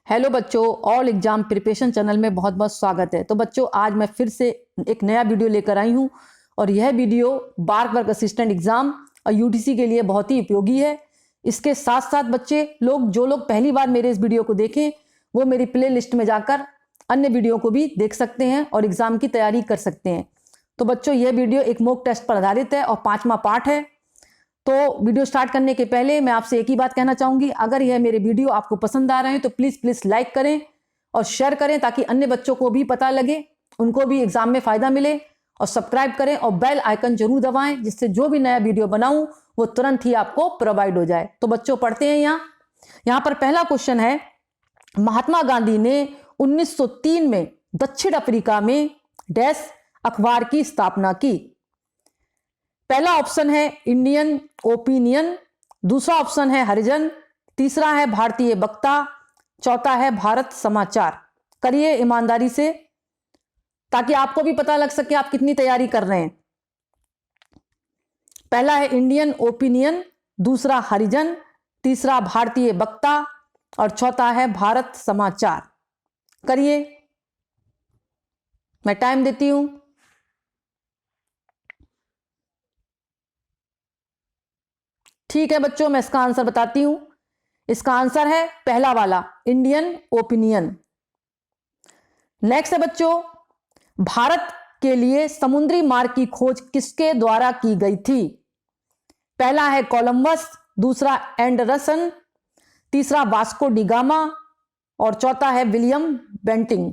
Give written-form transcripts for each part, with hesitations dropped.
Hello बच्चों, all exam preparation channel में बहुत बहुत स्वागत है। तो बच्चों, आज मैं फिर से एक नया वीडियो लेकर आई हूं और यह वीडियो बार वर्क असिस्टेंट एग्जाम और यूटीसी के लिए बहुत ही उपयोगी है। इसके साथ साथ बच्चे जो लोग पहली बार मेरे इस वीडियो को देखें वो मेरी प्ले लिस्ट में जाकर अन्य वीडियो को भी देख सकते हैं और एग्जाम की तैयारी कर सकते हैं। तो बच्चों, यह वीडियो एक मॉक टेस्ट पर आधारित है और 5वां पार्ट है। तो वीडियो स्टार्ट करने के पहले मैं आपसे एक ही बात कहना चाहूंगी, अगर यह मेरे वीडियो आपको पसंद आ रहे हैं तो प्लीज लाइक करें और शेयर करें ताकि अन्य बच्चों को भी पता लगे, उनको भी एग्जाम में फायदा मिले। और सब्सक्राइब करें और बेल आइकन जरूर दबाएं जिससे जो भी नया वीडियो बनाऊं वो तुरंत ही आपको प्रोवाइड हो जाए। तो बच्चों, पढ़ते हैं। यहाँ पर पहला क्वेश्चन है, महात्मा गांधी ने 1903 में दक्षिण अफ्रीका में डैश अखबार की स्थापना की। पहला ऑप्शन है इंडियन ओपिनियन, दूसरा ऑप्शन है हरिजन, तीसरा है भारतीय वक्ता, चौथा है भारत समाचार। करिए ईमानदारी से ताकि आपको भी पता लग सके आप कितनी तैयारी कर रहे हैं। पहला है इंडियन ओपिनियन, दूसरा हरिजन, तीसरा भारतीय वक्ता और चौथा है भारत समाचार। करिए, मैं टाइम देती हूं। ठीक है बच्चों, मैं इसका आंसर बताती हूं। इसका आंसर है पहला वाला, इंडियन ओपिनियन। नेक्स्ट है बच्चों, भारत के लिए समुद्री मार्ग की खोज किसके द्वारा की गई थी। पहला है कोलंबस, दूसरा एंडरसन, तीसरा वास्को डी गामा और चौथा है विलियम बेंटिंग।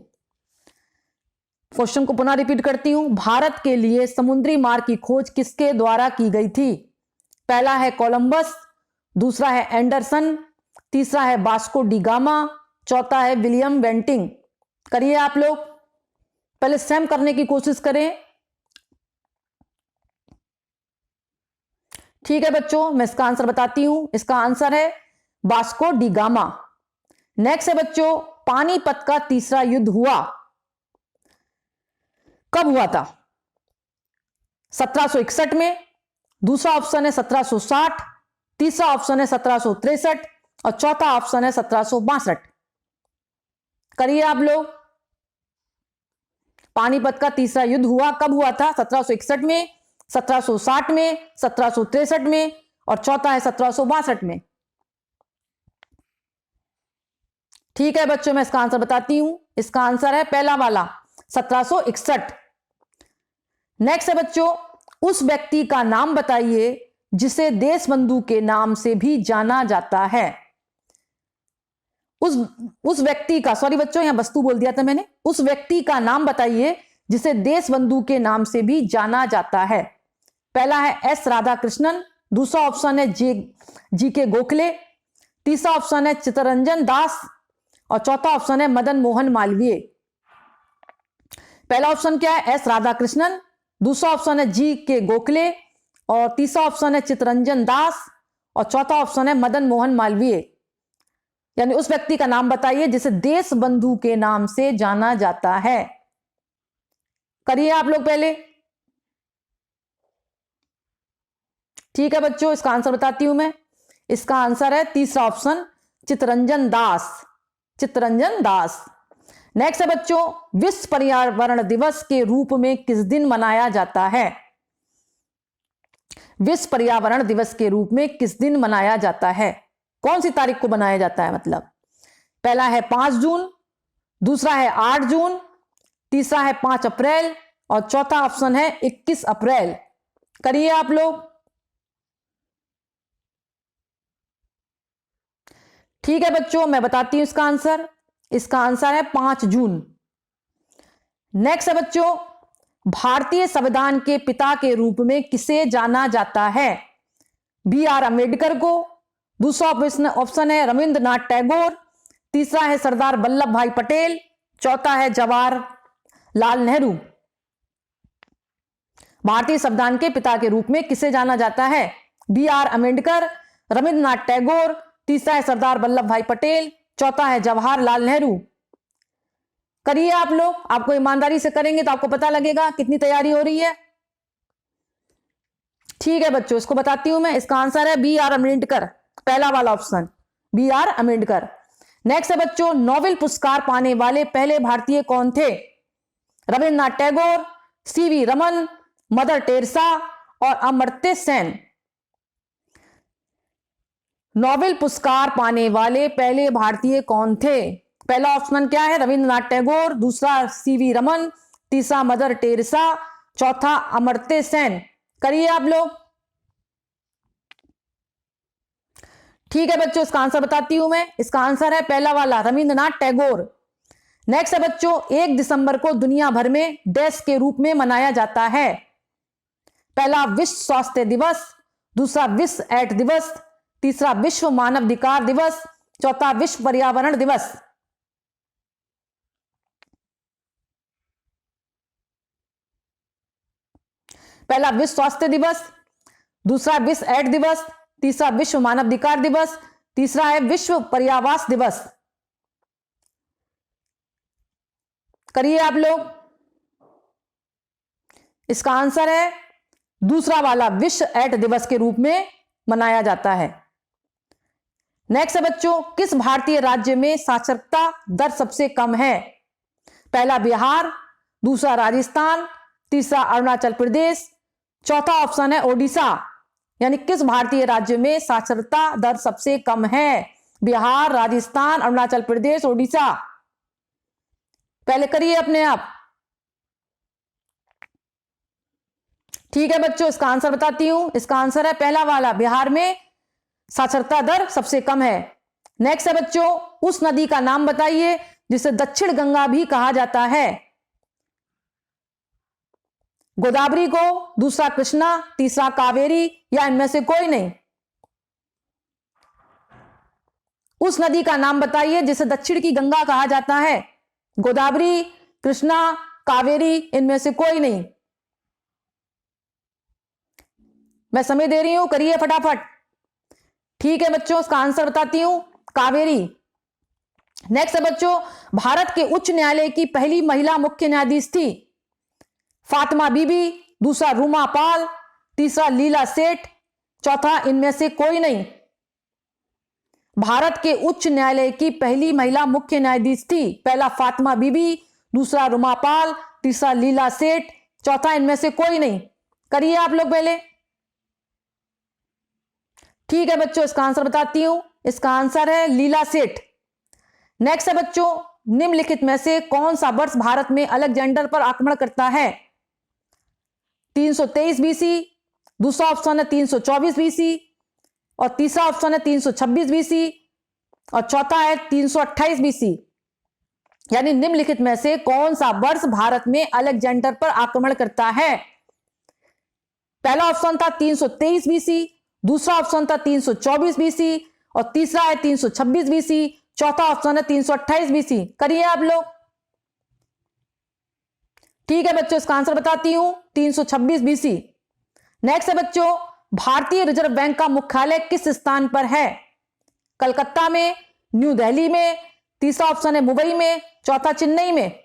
क्वेश्चन को पुनः रिपीट करती हूं, भारत के लिए समुद्री मार्ग की खोज किसके द्वारा की गई थी। पहला है कोलंबस, दूसरा है एंडरसन, तीसरा है वास्को डी गामा, चौथा है विलियम बेंटिंग। करिए आप लोग, पहले सेम करने की कोशिश करें। ठीक है बच्चों, मैं इसका आंसर बताती हूं। इसका आंसर है वास्को डी गामा। नेक्स्ट है बच्चों, पानीपत का तीसरा युद्ध हुआ कब हुआ था। 1761 में, दूसरा ऑप्शन है 1760, तीसरा ऑप्शन है 1763 और चौथा ऑप्शन है 1762। करिए आप लोग, पानीपत का तीसरा युद्ध हुआ कब हुआ था। 1761 में, 1760 में, 1763 में और चौथा है 1762 में। ठीक है बच्चों, मैं इसका आंसर बताती हूं। इसका आंसर है पहला वाला, 1761। नेक्स्ट है बच्चों, उस व्यक्ति का नाम बताइए जिसे देशबंधु के नाम से भी जाना जाता है। उस व्यक्ति का, सॉरी बच्चों यहां वस्तु बोल दिया था मैंने। उस व्यक्ति का नाम बताइए जिसे देशबंधु के नाम से भी जाना जाता है। पहला है एस राधाकृष्णन, दूसरा ऑप्शन है जी के गोखले, तीसरा ऑप्शन है चित्तरंजन दास और चौथा ऑप्शन है मदन मोहन मालवीय। पहला ऑप्शन क्या है, एस राधाकृष्णन, दूसरा ऑप्शन है जी के गोखले और तीसरा ऑप्शन है चित्तरंजन दास और चौथा ऑप्शन है मदन मोहन मालवीय। यानी उस व्यक्ति का नाम बताइए जिसे देशबंधु के नाम से जाना जाता है। करिए आप लोग पहले। ठीक है बच्चों, इसका आंसर बताती हूं मैं। इसका आंसर है तीसरा ऑप्शन, चित्तरंजन दास। चित्तरंजन दास। नेक्स्ट है बच्चों, विश्व पर्यावरण दिवस के रूप में किस दिन मनाया जाता है। विश्व पर्यावरण दिवस के रूप में किस दिन मनाया जाता है, कौन सी तारीख को मनाया जाता है मतलब। पहला है 5 जून, दूसरा है 8 जून, तीसरा है 5 अप्रैल और चौथा ऑप्शन है 21 अप्रैल। करिए आप लोग। ठीक है बच्चों, मैं बताती हूं इसका आंसर। इसका आंसर है 5 जून। नेक्स्ट है बच्चों, भारतीय संविधान के पिता के रूप में किसे जाना जाता है। बी आर अम्बेडकर को, दूसरा ऑप्शन है रविंद्रनाथ टैगोर, तीसरा है सरदार वल्लभ भाई पटेल, चौथा है जवाहरलाल नेहरू। भारतीय संविधान के पिता के रूप में किसे जाना जाता है। बी आर अम्बेडकर, रविंद्रनाथ टैगोर, तीसरा है सरदार वल्लभ भाई पटेल, चौथा है जवाहरलाल नेहरू। करिए आप लोग, आपको ईमानदारी से करेंगे तो आपको पता लगेगा कितनी तैयारी हो रही है। ठीक है बच्चों, इसको बताती हूं मैं। इसका आंसर है बी आर अम्बेडकर, पहला वाला option B R Ambedkar. Next है बच्चों, नोबेल पुरस्कार पाने वाले पहले भारतीय कौन थे? Rabindranath Tagore, CV Raman, mother Teresa और अमर्त्य सेन। नोबेल पुरस्कार पाने वाले पहले भारतीय कौन थे? पहला ऑप्शन क्या है? रविन्द्रनाथ टैगोर, दूसरा सीवी रमन, तीसरा मदर टेरेसा, चौथा अमर्त्य सेन। करिए आप लोग। ठीक है बच्चों, इसका आंसर बताती हूं मैं। इसका आंसर है पहला वाला, रविन्द्रनाथ टैगोर। नेक्स्ट है बच्चों, 1 दिसंबर को दुनिया भर में डैश के रूप में मनाया जाता है? पहला विश्व स्वास्थ्य दिवस, दूसरा विश्व एड्स दिवस, तीसरा विश्व मानवाधिकार दिवस, चौथा विश्व पर्यावरण दिवस। पहला विश्व स्वास्थ्य दिवस, दूसरा विश्व एड्स दिवस, तीसरा विश्व मानवाधिकार दिवस, तीसरा है विश्व पर्यावरण दिवस। करिए आप लोग। इसका आंसर है दूसरा वाला, विश्व एड्स दिवस के रूप में मनाया जाता है। नेक्स्ट है बच्चों, किस भारतीय राज्य में साक्षरता दर सबसे कम है? पहला बिहार, दूसरा राजस्थान, तीसरा अरुणाचल प्रदेश, चौथा ऑप्शन है ओडिशा। यानी किस भारतीय राज्य में साक्षरता दर सबसे कम है? बिहार, राजस्थान, अरुणाचल प्रदेश, ओडिशा। पहले करिए अपने आप। ठीक है बच्चों, इसका आंसर बताती हूं। इसका आंसर है पहला वाला, बिहार में साक्षरता दर सबसे कम है। नेक्स्ट है बच्चों, उस नदी का नाम बताइए जिसे दक्षिण गंगा भी कहा जाता है? गोदावरी को, दूसरा कृष्णा, तीसरा कावेरी या इनमें से कोई नहीं? उस नदी का नाम बताइए जिसे दक्षिण की गंगा कहा जाता है? गोदावरी, कृष्णा, कावेरी, इनमें से कोई नहीं? मैं समय दे रही हूं, करिए फटाफट। ठीक है बच्चों, इसका आंसर बताती हूं, कावेरी। नेक्स्ट है बच्चों, भारत के उच्च न्यायालय की पहली महिला मुख्य न्यायाधीश थी? फातिमा बीबी, दूसरा रूमा पाल, तीसरा लीला सेठ, चौथा इनमें से कोई नहीं? भारत के उच्च न्यायालय की पहली महिला मुख्य न्यायाधीश थी? पहला फातिमा बीबी, दूसरा रूमा पाल, तीसरा लीला सेठ, चौथा इनमें से कोई नहीं? करिए आप लोग पहले। ठीक है बच्चों, इसका आंसर बताती हूं। इसका आंसर है लीला सेठ। नेक्स्ट है बच्चों, निम्नलिखित में से कौन सा वर्ष भारत में अलेक्जेंडर पर आक्रमण करता है? 323 बीसी, दूसरा ऑप्शन है 324 बीसी, और तीसरा ऑप्शन है 326 बीसी, और चौथा है 328 बीसी। यानी निम्नलिखित में से कौन सा वर्ष भारत में अलेक्जेंडर पर आक्रमण करता है? पहला ऑप्शन था 323 बीसी, दूसरा ऑप्शन था 324 बीसी, और तीसरा है 326 बीसी, चौथा ऑप्शन है 328 बीसी। करिए आप लोग। ठीक है बच्चों, इसका आंसर बताती हूं, 326 बीसी। नेक्स्ट है बच्चों, भारतीय रिजर्व बैंक का मुख्यालय किस स्थान पर है? कलकत्ता में, न्यू दिल्ली में, तीसरा ऑप्शन है मुंबई में, चौथा चेन्नई में?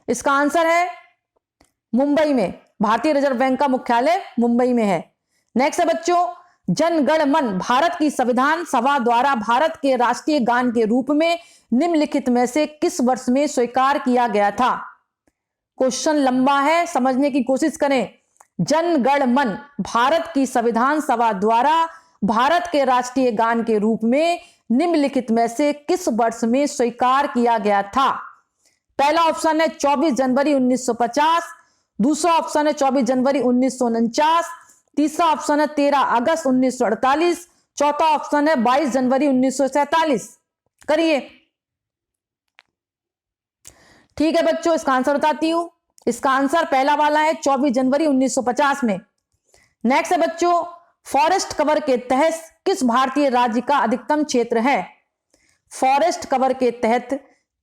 इसका आंसर है मुंबई में। भारतीय रिजर्व बैंक का मुख्यालय मुंबई में है। नेक्स्ट है बच्चों, जन गण मन भारत की संविधान सभा द्वारा भारत के राष्ट्रीय गान के रूप में निम्नलिखित में से किस वर्ष में स्वीकार किया गया था? क्वेश्चन लंबा है, समझने की कोशिश करें। जन गण मन भारत की संविधान सभा द्वारा भारत के राष्ट्रीय गान के रूप में निम्नलिखित में से किस वर्ष में स्वीकार किया गया था? पहला ऑप्शन है 24 जनवरी 1950, दूसरा ऑप्शन है 24 जनवरी 1949, तीसरा ऑप्शन है 13 अगस्त 1948, चौथा ऑप्शन है 22 जनवरी 1947। करिए। ठीक है बच्चों, इसका आंसर बताती हूं। इसका आंसर पहला वाला है 24 जनवरी 1950 में। नेक्स्ट है बच्चों, फॉरेस्ट कवर के तहत किस भारतीय राज्य का अधिकतम क्षेत्र है? फॉरेस्ट कवर के तहत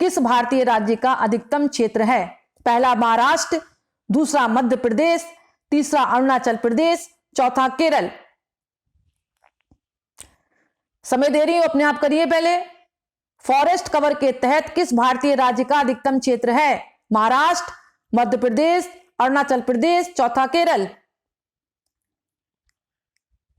किस भारतीय राज्य का अधिकतम क्षेत्र है? पहला महाराष्ट्र, दूसरा मध्य प्रदेश, तीसरा अरुणाचल प्रदेश, चौथा केरल। समय दे रही हूं, अपने आप करिए पहले। फॉरेस्ट कवर के तहत किस भारतीय राज्य का अधिकतम क्षेत्र है? महाराष्ट्र, मध्य प्रदेश, अरुणाचल प्रदेश, चौथा केरल।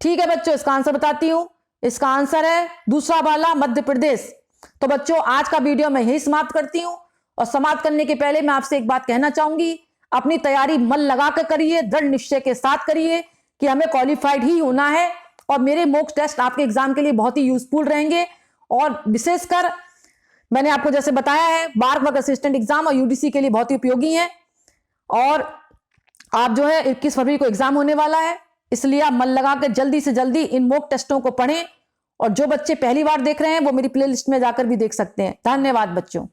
ठीक है बच्चों, इसका आंसर बताती हूं। इसका आंसर है दूसरा वाला, मध्य प्रदेश। तो बच्चों आज का वीडियो मैं यही समाप्त करती हूं, और समाप्त करने के पहले मैं आपसे एक बात कहना चाहूंगी, अपनी तैयारी मन लगा कर करिए, दृढ़ निश्चय के साथ करिए कि हमें क्वालिफाइड ही होना है। और मेरे मॉक टेस्ट आपके एग्जाम के लिए बहुत ही यूजफुल रहेंगे, और विशेषकर मैंने आपको जैसे बताया है बार्क वर्क असिस्टेंट एग्जाम और यूडीसी के लिए बहुत ही उपयोगी है। और आप जो है 21 फरवरी को एग्जाम होने वाला है, इसलिए आप मन लगाकर जल्दी से जल्दी इन मॉक टेस्टों को पढ़ें। और जो बच्चे पहली बार देख रहे हैं वो मेरी प्लेलिस्ट में जाकर भी देख सकते हैं। धन्यवाद बच्चों।